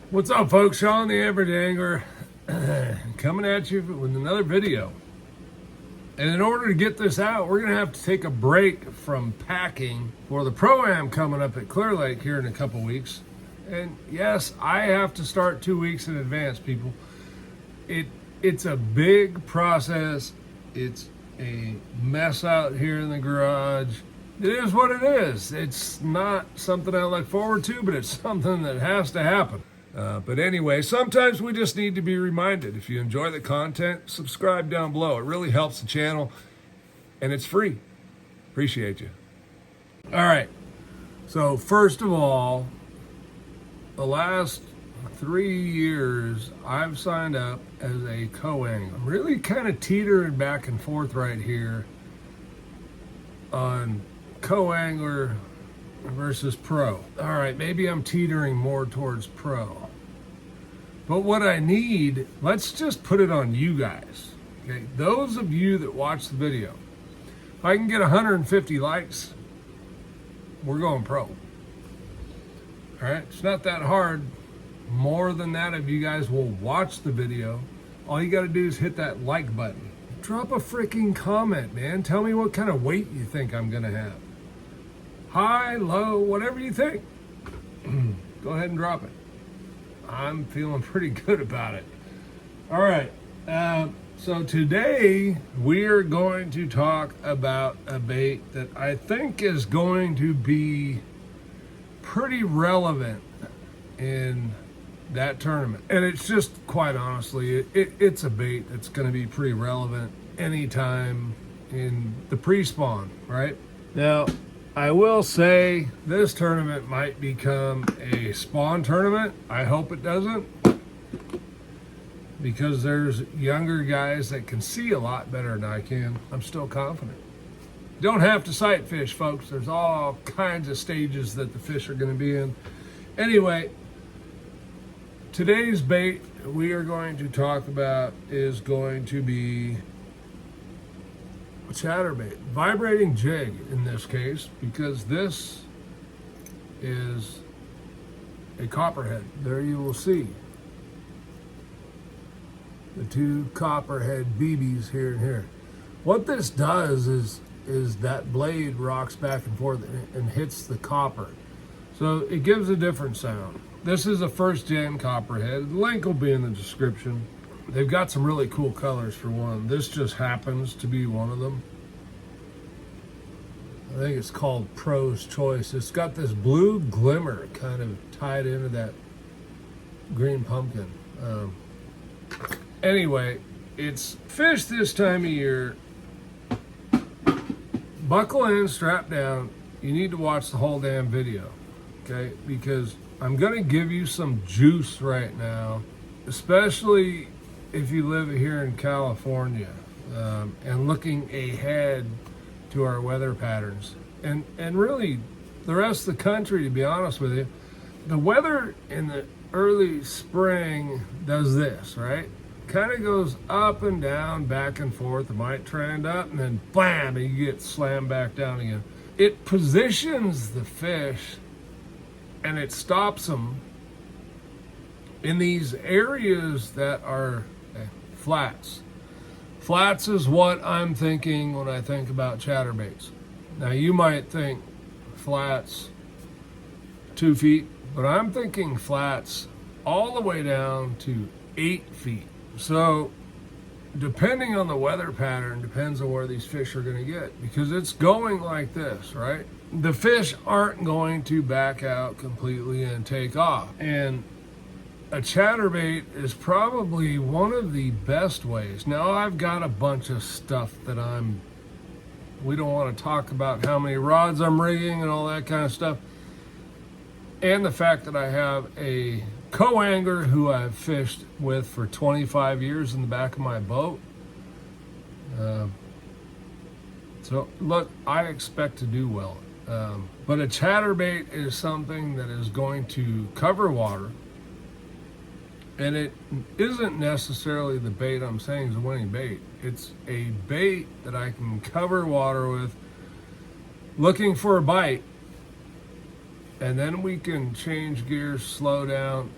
What's up, folks? Sean the Average Angler coming at you with another video. And in order to get this out, we're going to have to take a break from packing for the Pro-Am coming up at Clear Lake here in a couple weeks. And yes, I have to start 2 weeks in advance, people. It's a big process. It's a mess out here in the garage. It is what it is. It's not something I look forward to, but it's something that has to happen. But anyway, sometimes we just need to be reminded. If you enjoy the content, subscribe down below. It really helps the channel, and it's free. Appreciate you. All right. So first of all, the last 3 years, I've signed up as a co-angler. I'm really kind of teetering back and forth right here on co-angler versus pro. All right, maybe I'm teetering more towards pro. But what I need, let's just put it on you guys. Okay, those of you that watch the video, if I can get 150 likes, we're going pro. All right, it's not that hard. More than that, if you guys will watch the video, all you got to do is hit that like button. Drop a freaking comment, man. Tell me what kind of weight you think I'm gonna have. High, low, whatever you think. Go ahead and drop it. I'm feeling pretty good about it. All right, so today we are going to talk about a bait that I think is going to be pretty relevant in that tournament. And it's just, quite honestly, it's a bait that's going to be pretty relevant anytime in the pre-spawn, right? Now, I will say this tournament might become a spawn tournament. I hope it doesn't, because there's younger guys that can see a lot better than I can. I'm still confident. You don't have to sight fish, folks. There's all kinds of stages that the fish are going to be in. Anyway, today's bait we are going to talk about is going to be a ChatterBait, vibrating jig in this case, because this is a copperhead. There you will see the two copperhead BBs here and here. What this does is that blade rocks back and forth and hits the copper, so it gives a different sound. This is a first gen copperhead. The link will be in the description. They've got some really cool colors for one. This just happens to be one of them. I think it's called Pro's Choice. It's got this blue glimmer kind of tied into that green pumpkin. Anyway, it's fish this time of year. Buckle in, strap down. You need to watch the whole damn video, okay? Because I'm gonna give you some juice right now, especially if you live here in California, and looking ahead to our weather patterns, and really the rest of the country, to be honest with you. The weather in the early spring does this, right? Kind of goes up and down, back and forth. It might trend up and then bam, and you get slammed back down again. It positions the fish and it stops them in these areas that are flats. Flats is what I'm thinking when I think about chatterbaits. Now you might think flats 2 feet, but I'm thinking flats all the way down to 8 feet. So depending on the weather pattern, depends on where these fish are going to get, because it's going like this, right? The fish aren't going to back out completely and take off. And a chatterbait is probably one of the best ways. Now, I've got a bunch of stuff that we don't want to talk about how many rods I'm rigging and all that kind of stuff. And the fact that I have a co-angler who I've fished with for 25 years in the back of my boat. So look, I expect to do well. But a chatterbait is something that is going to cover water. And it isn't necessarily the bait I'm saying is a winning bait. It's a bait that I can cover water with, looking for a bite, and then we can change gears, slow down,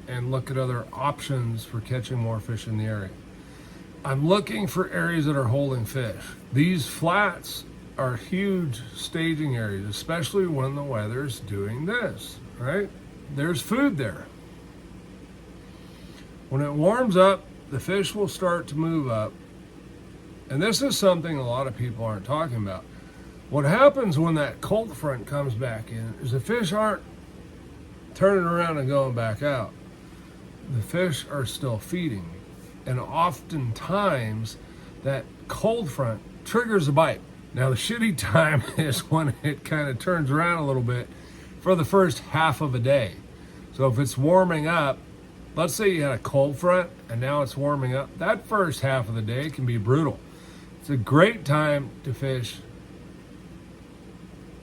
and look at other options for catching more fish in the area. I'm looking for areas that are holding fish. These flats are huge staging areas, especially when the weather's doing this, right? There's food there. When it warms up, the fish will start to move up. And this is something a lot of people aren't talking about. What happens when that cold front comes back in is the fish aren't turning around and going back out. The fish are still feeding. And oftentimes that cold front triggers a bite. Now the shitty time is when it kind of turns around a little bit for the first half of a day. So if it's warming up, let's say you had a cold front and now it's warming up, that first half of the day can be brutal. It's a great time to fish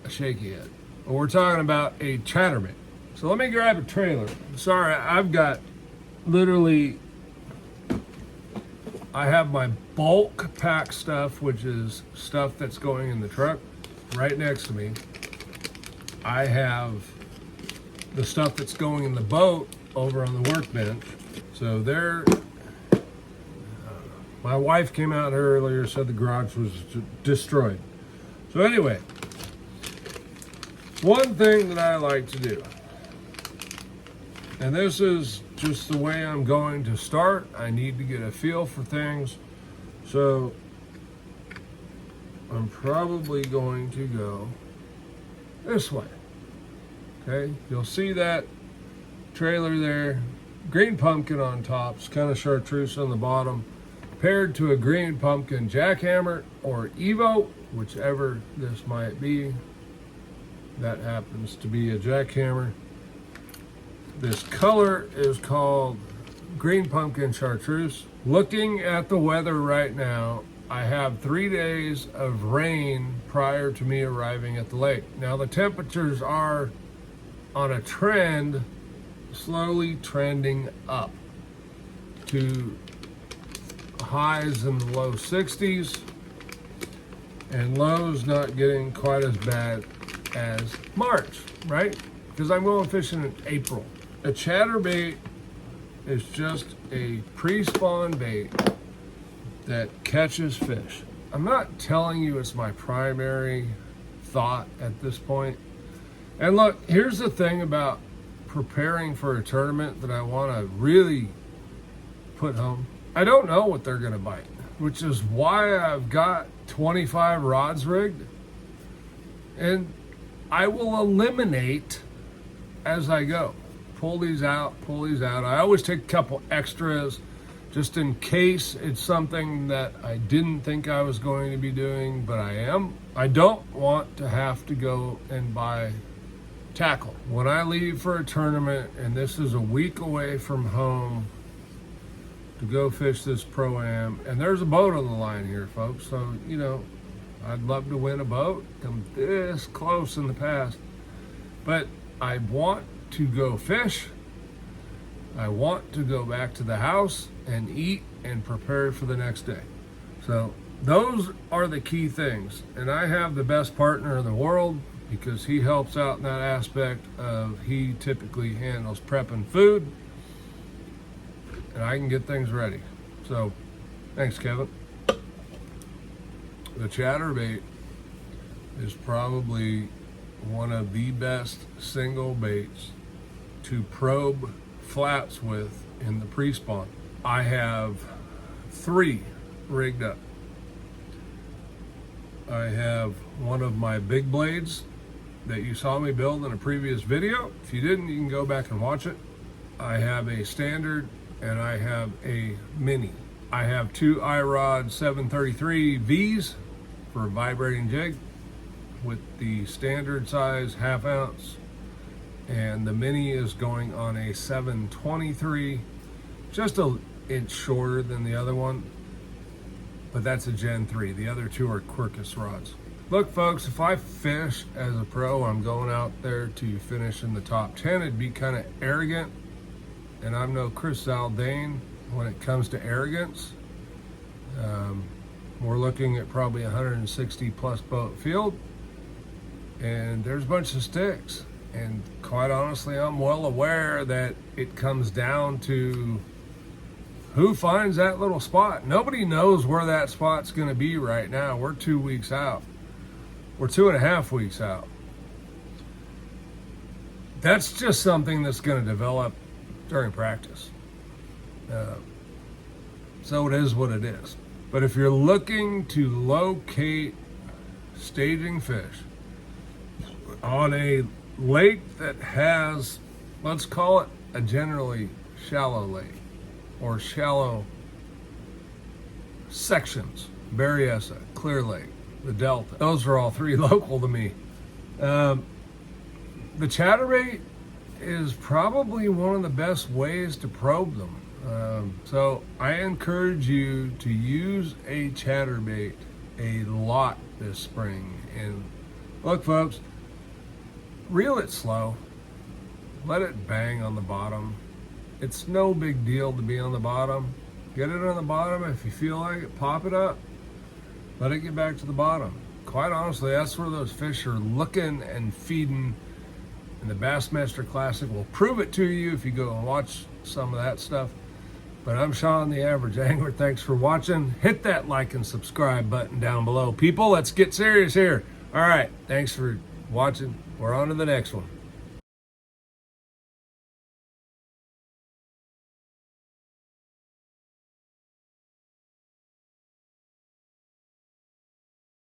a shaky head. But we're talking about a chatterbait. So let me grab a trailer. Sorry, I've got literally, I have my bulk pack stuff, which is stuff that's going in the truck right next to me. I have the stuff that's going in the boat over on the workbench. So there, my wife came out earlier, said the garage was destroyed. So anyway, one thing that I like to do, and this is just the way I'm going to start. I need to get a feel for things. So I'm probably going to go this way. Okay, you'll see that trailer there, green pumpkin on top, it's kind of chartreuse on the bottom, paired to a green pumpkin jackhammer or Evo, whichever this might be. That happens to be a jackhammer. This color is called green pumpkin chartreuse. Looking at the weather right now, I have 3 days of rain prior to me arriving at the lake. Now the temperatures are on a trend, slowly trending up to highs in the low 60s and lows not getting quite as bad as March, right? Because I'm going fishing in April. A chatterbait is just a pre-spawn bait that catches fish. I'm not telling you it's my primary thought at this point. And look, here's the thing about preparing for a tournament that I want to really put home. I don't know what they're going to bite, which is why I've got 25 rods rigged. And I will eliminate as I go. Pull these out. I always take a couple extras just in case it's something that I didn't think I was going to be doing, but I am. I don't want to have to go and buy tackle. When I leave for a tournament, and this is a week away from home, to go fish this Pro-Am, and there's a boat on the line here, folks, so, you know, I'd love to win a boat. Come this close in the past. But I want to go fish. I want to go back to the house and eat and prepare for the next day. So those are the key things. And I have the best partner in the world because he helps out in that aspect of he typically handles prepping food and I can get things ready. So thanks, Kevin. The chatterbait is probably one of the best single baits to probe flats with in the pre-spawn. I have 3 rigged up. I have one of my big blades that you saw me build in a previous video. If you didn't, you can go back and watch it. I have a standard and I have a mini. I have 2 iRod 733 Vs for a vibrating jig with the standard size 1/2 ounce, and the mini is going on a 723, just an inch shorter than the other one, but that's a Gen 3. The other 2 are Quercus rods. Look, folks, if I fish as a pro, I'm going out there to finish in the top 10. It'd be kind of arrogant, and I'm no Chris Zaldain when it comes to arrogance. We're looking at probably 160 plus boat field, and there's a bunch of sticks. And quite honestly, I'm well aware that it comes down to who finds that little spot. Nobody knows where that spot's going to be right now. We're 2 weeks out. We're 2.5 weeks out. That's just something that's going to develop during practice. So it is what it is. But if you're looking to locate staging fish on a lake that has, let's call it a generally shallow lake or shallow sections, Berryessa, Clear Lake, the Delta, those are all three local to me. The ChatterBait is probably one of the best ways to probe them. So I encourage you to use a ChatterBait a lot this spring. And look, folks, reel it slow. Let it bang on the bottom. It's no big deal to be on the bottom. Get it on the bottom. If you feel like it, pop it up. Let it get back to the bottom. Quite honestly, that's where those fish are looking and feeding. And the Bassmaster Classic will prove it to you if you go and watch some of that stuff. But I'm Sean, the Average Angler. Thanks for watching. Hit that like and subscribe button down below. People, let's get serious here. All right, thanks for watching. We're on to the next one.